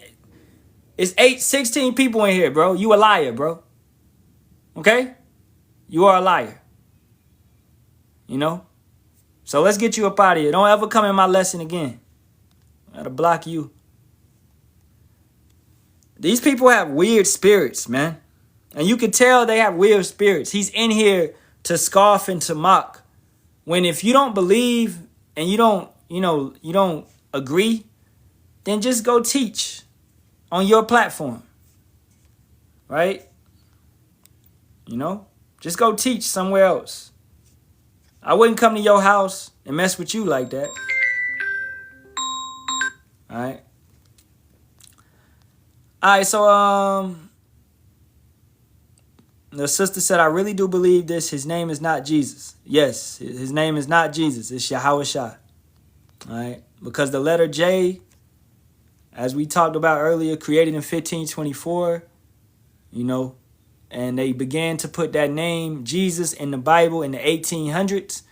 it's 16 people in here, bro. You a liar, bro. Okay? You are a liar. So let's get you up out of here. Don't ever come in my lesson again. I gotta block you. These people have weird spirits, man. And you can tell they have weird spirits. He's in here to scoff and to mock. When if you don't believe and you don't agree, then just go teach on your platform. Right? Just go teach somewhere else. I wouldn't come to your house and mess with you like that. All right. All right, so the sister said, I really do believe this. His name is not Jesus. Yes, his name is not Jesus. It's Yahawashi. All right. Because the letter J, as we talked about earlier, created in 1524, and they began to put that name, Jesus, in the Bible in the 1800s,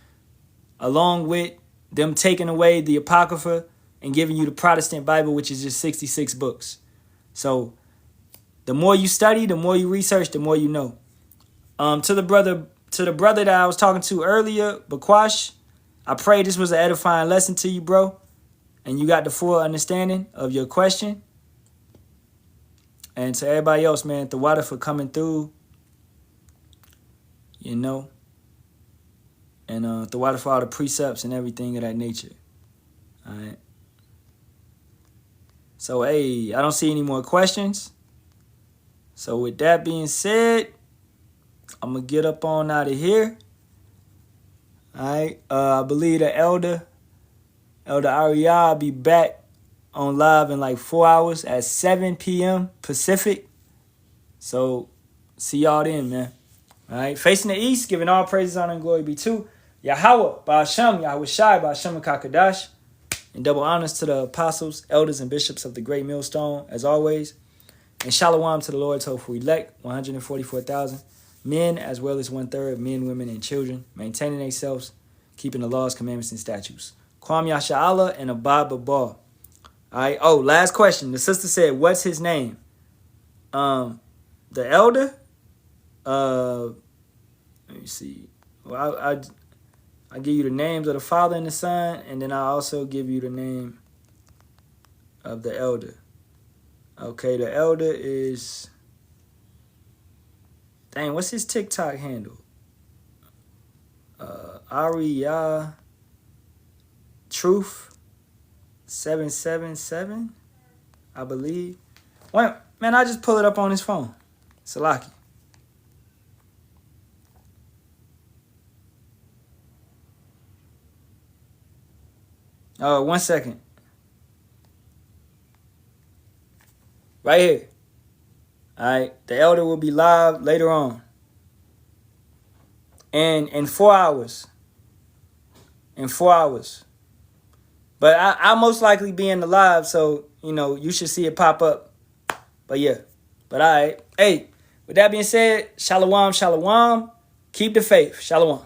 along with them taking away the Apocrypha and giving you the Protestant Bible, which is just 66 books. So the more you study, the more you research, the more you know. To the brother that I was talking to earlier, Bakwash, I pray this was an edifying lesson to you, bro. And you got the full understanding of your question. And to everybody else, man, the water for coming through, you know. And the water for all the precepts and everything of that nature. All right. So, hey, I don't see any more questions. So, with that being said, I'm going to get up on out of here. All right. I believe the Elder Ariah will be back on live in like 4 hours at 7 p.m. Pacific. So, see y'all then, man. All right. Facing the east, giving all praises, honor, and glory be to Yahawah, Bahasham, Yahawashi, Bahasham, Kakadash. And double honors to the apostles, elders, and bishops of the great millstone, as always. And Shalawam to the Lord's hopeful elect, 144,000 men, as well as 1/3 men, women, and children, maintaining themselves, keeping the laws, commandments, and statutes. Kwam Yasharahla and Abad Babal. All right. Oh, last question. The sister said, "What's his name?" The elder. Let me see. Well, I give you the names of the Father and the Son, and then I also give you the name of the elder. Okay, the elder is... Dang, what's his TikTok handle? Ariah Truth 777, I believe. Wait, man, I just pull it up on his phone. Salaki. Oh, 1 second. Right here. All right. The elder will be live later on. And in 4 hours. In 4 hours. But I'll most likely be in the live, so, you know, you should see it pop up. But yeah. But all right. Hey, with that being said, Shalawam, Shalawam. Keep the faith. Shalawam.